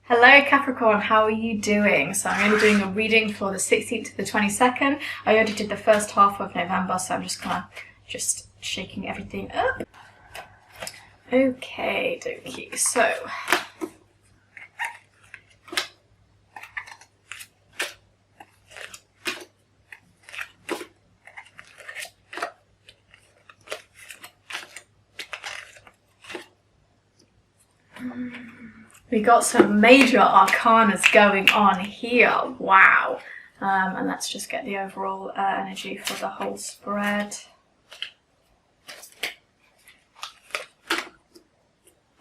Hello Capricorn, how are you doing? So I'm going to be doing a reading for the 16th to the 22nd. I already did the first half of November, so I'm just kind of shaking everything up. Okay, dokie, so we got some major arcanas going on here. Wow. And let's just get the overall energy for the whole spread.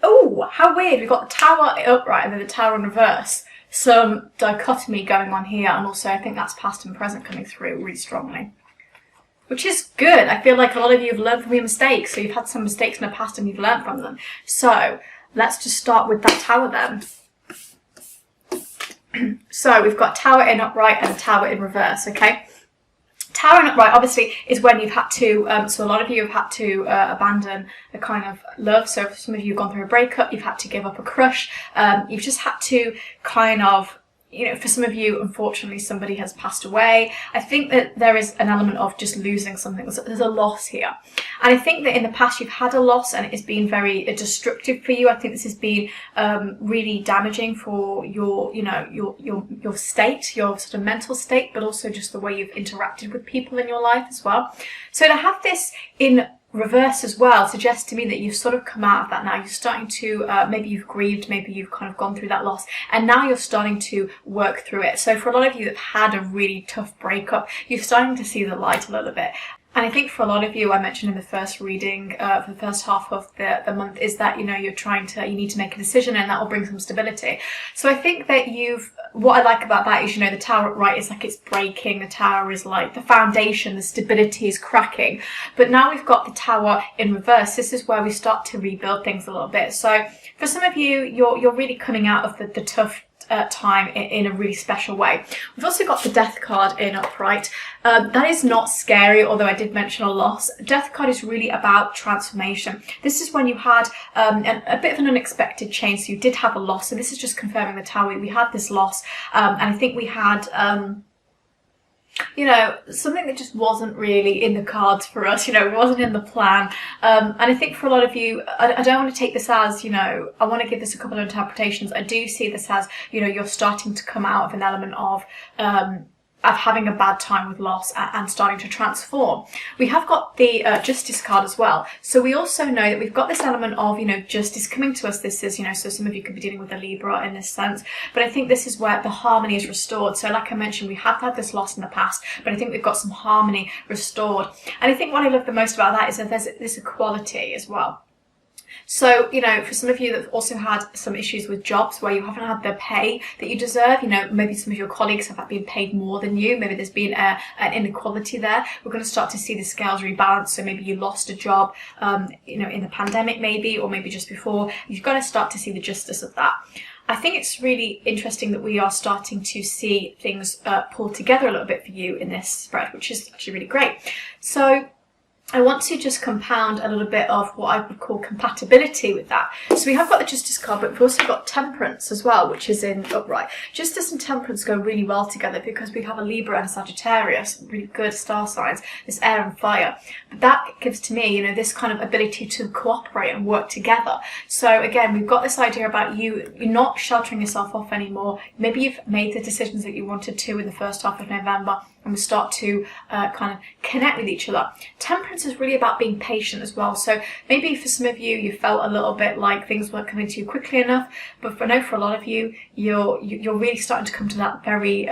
Oh, how weird. We've got the tower upright and then the tower in reverse. Some dichotomy going on here, and also I think that's past and present coming through really strongly. Which is good. I feel like a lot of you have learned from your mistakes, so you've had some mistakes in the past and you've learned from them. So let's just start with that tower then. So we've got tower in upright and tower in reverse, okay? Tower in upright obviously is when you've had to, so a lot of you have had to abandon a kind of love. So for some of you who've gone through a breakup, you've had to give up a crush. You've just had to kind of, you know, for some of you, unfortunately, somebody has passed away. I think that there is an element of just losing something. There's a loss here. And I think that in the past you've had a loss and it's been very destructive for you. I think this has been really damaging for your, you know, your state, your sort of mental state, but also just the way you've interacted with people in your life as well. So to have this in reverse as well suggests to me that you've sort of come out of that now. You're starting to, maybe you've grieved, maybe you've kind of gone through that loss, and now you're starting to work through it. So for a lot of you that had a really tough breakup, you're starting to see the light a little bit. And I think for a lot of you, I mentioned in the first reading, for the first half of the month, is that, you know, you need to make a decision and that will bring some stability. So I think that what I like about that is, you know, the tower upright is like it's breaking, the tower is like the foundation, the stability is cracking. But now we've got the tower in reverse. This is where we start to rebuild things a little bit. So for some of you, you're really coming out of the tough time in a really special way. We've also got the death card in upright. That is not scary, although I did mention a loss. Death card is really about transformation. This is when you had a bit of an unexpected change, so you did have a loss, and this is just confirming the tower. We had this loss, and I think we had you know, something that just wasn't really in the cards for us, you know, it wasn't in the plan. And I think for a lot of you, I don't want to take this as, you know, I want to give this a couple of interpretations. I do see this as, you know, you're starting to come out of an element of having a bad time with loss and starting to transform. We have got the justice card as well. So we also know that we've got this element of, you know, justice coming to us. This is, you know, so some of you could be dealing with a Libra in this sense, but I think this is where the harmony is restored. So like I mentioned, we have had this loss in the past, but I think we've got some harmony restored. And I think what I love the most about that is that there's this equality as well. So, you know, for some of you that have also had some issues with jobs where you haven't had the pay that you deserve, you know, maybe some of your colleagues have been paid more than you, maybe there's been an inequality there. We're going to start to see the scales rebalance. So maybe you lost a job, you know, in the pandemic maybe, or maybe just before. You've got to start to see the justice of that. I think it's really interesting that we are starting to see things pull together a little bit for you in this spread, which is actually really great. So I want to just compound a little bit of what I would call compatibility with that. So we have got the Justice card, but we've also got Temperance as well, which is in upright. Justice and Temperance go really well together because we have a Libra and a Sagittarius, really good star signs, this air and fire. But that gives to me, you know, this kind of ability to cooperate and work together. So again, we've got this idea about you're not sheltering yourself off anymore. Maybe you've made the decisions that you wanted to in the first half of November, and we start to kind of connect with each other. Temperance is really about being patient as well. So maybe for some of you, you felt a little bit like things weren't coming to you quickly enough, but I know for a lot of you, you're really starting to come to that very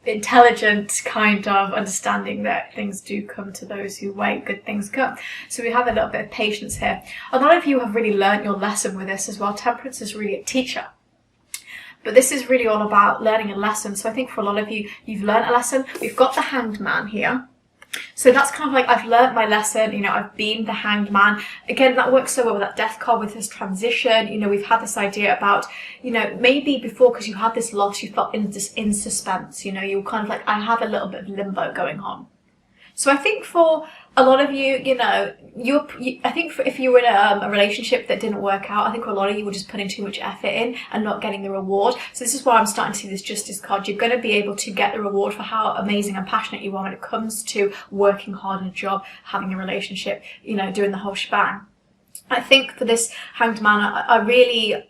intelligent kind of understanding that things do come to those who wait, good things come. So we have a little bit of patience here. A lot of you have really learnt your lesson with this as well. Temperance is really a teacher. But this is really all about learning a lesson. So I think for a lot of you, you've learned a lesson. We've got the Hanged Man here. So that's kind of like, I've learned my lesson, you know, I've been the Hanged Man. Again, that works so well with that death card, with this transition. You know, we've had this idea about, you know, maybe before, because you had this loss, you felt in suspense, you know, you were kind of like, I have a little bit of limbo going on. So I think for a lot of you, I think if you were in a relationship that didn't work out, I think for a lot of you were just putting too much effort in and not getting the reward. So this is why I'm starting to see this Justice card. You're going to be able to get the reward for how amazing and passionate you are when it comes to working hard in a job, having a relationship, doing the whole shebang. I think for this Hanged Man,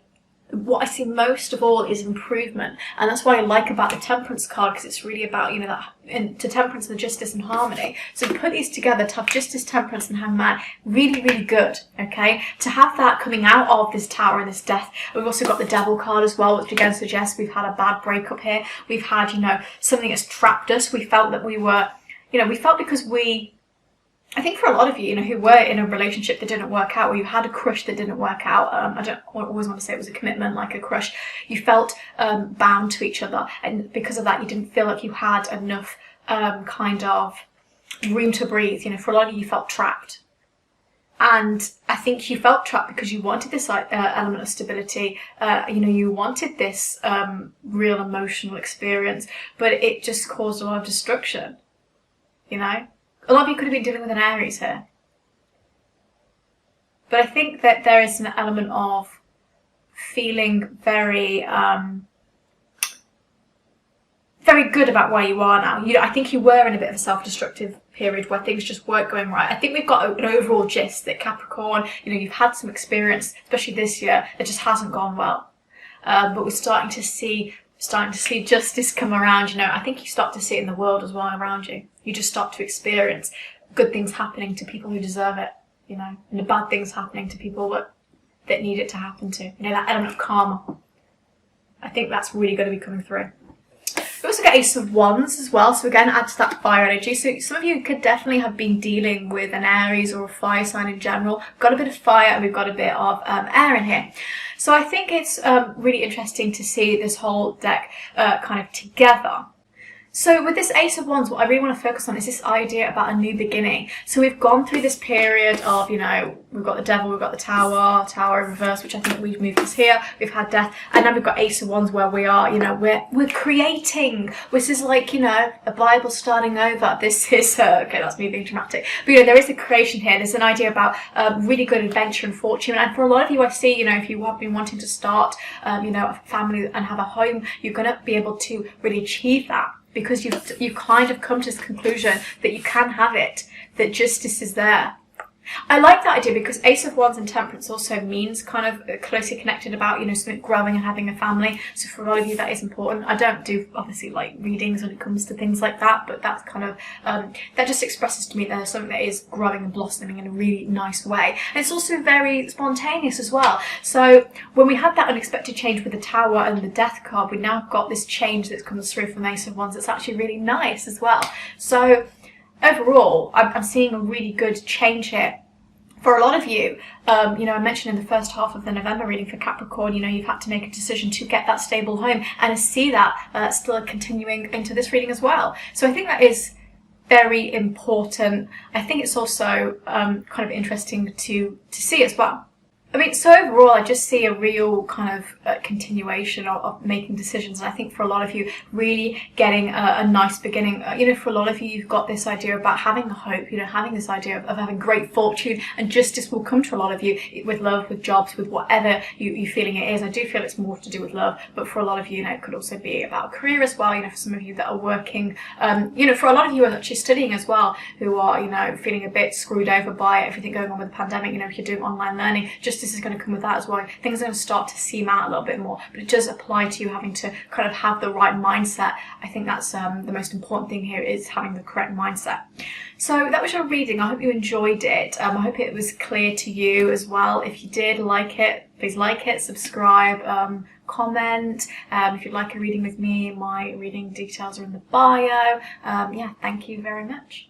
what I see most of all is improvement, and that's what I like about the Temperance card, because it's really about to Temperance, the Justice and Harmony. So to put these together, to have Justice, Temperance and Hanged Man, really, really good. Okay, to have that coming out of this Tower and this Death. We've also got the Devil card as well, which again suggests we've had a bad breakup here. We've had something that's trapped us. We felt that I think for a lot of you, who were in a relationship that didn't work out, or you had a crush that didn't work out, I don't always want to say it was a commitment, like a crush, you felt bound to each other, and because of that, you didn't feel like you had enough kind of room to breathe. For a lot of you felt trapped. And I think you felt trapped because you wanted this element of stability, you wanted this real emotional experience, but it just caused a lot of destruction, A lot of you could have been dealing with an Aries here. But I think that there is an element of feeling very, very good about where you are now. I think you were in a bit of a self-destructive period where things just weren't going right. I think we've got an overall gist that Capricorn, you've had some experience, especially this year, that just hasn't gone well. But we're starting to see justice come around. I think you start to see it in the world as well around you. You just start to experience good things happening to people who deserve it, and the bad things happening to people that need it to happen to. That element of karma. I think that's really going to be coming through. We also get Ace of Wands as well, so again, add to that fire energy. So some of you could definitely have been dealing with an Aries or a fire sign in general. We've got a bit of fire and we've got a bit of air in here. So I think it's really interesting to see this whole deck kind of together. So with this Ace of Wands, what I really want to focus on is this idea about a new beginning. So we've gone through this period of, we've got the Devil, we've got the Tower in reverse, which I think we've moved us here. We've had Death, and then we've got Ace of Wands where we are, we're creating. This is like, a Bible starting over. This is, okay, that's me being dramatic. But, there is a creation here. There's an idea about really good adventure and fortune. And for a lot of you, I see, if you have been wanting to start, a family and have a home, you're going to be able to really achieve that. Because you've kind of come to this conclusion that you can have it, that justice is there. I like that idea because Ace of Wands and Temperance also means kind of closely connected about, something growing and having a family. So for a lot of you, that is important. I don't do, obviously, like readings when it comes to things like that, but that's kind of, that just expresses to me that there's something that is growing and blossoming in a really nice way. And it's also very spontaneous as well. So when we had that unexpected change with the Tower and the Death card, we now got this change that comes through from Ace of Wands. It's actually really nice as well. So overall, I'm seeing a really good change here. For a lot of you, I mentioned in the first half of the November reading for Capricorn, you've had to make a decision to get that stable home, and I see that still continuing into this reading as well. So I think that is very important. I think it's also kind of interesting to see as well. So overall, I just see a real kind of continuation of making decisions. And I think for a lot of you, really getting a nice beginning. For a lot of you, you've got this idea about having a hope, having this idea of having great fortune, and justice will come to a lot of you with love, with jobs, with whatever you're feeling it is. I do feel it's more to do with love, but for a lot of you, it could also be about a career as well. For some of you that are working, for a lot of you who are actually studying as well, who are, feeling a bit screwed over by everything going on with the pandemic. If you're doing online learning, justice is going to come with that as well. Things are going to start to seem out a little bit more, but it does apply to you having to kind of have the right mindset. I think that's the most important thing here, is having the correct mindset. So that was your reading. I hope you enjoyed it. I hope it was clear to you as well. If you did like it, please like it, subscribe, comment. If you'd like a reading with me, my reading details are in the bio. Yeah, thank you very much.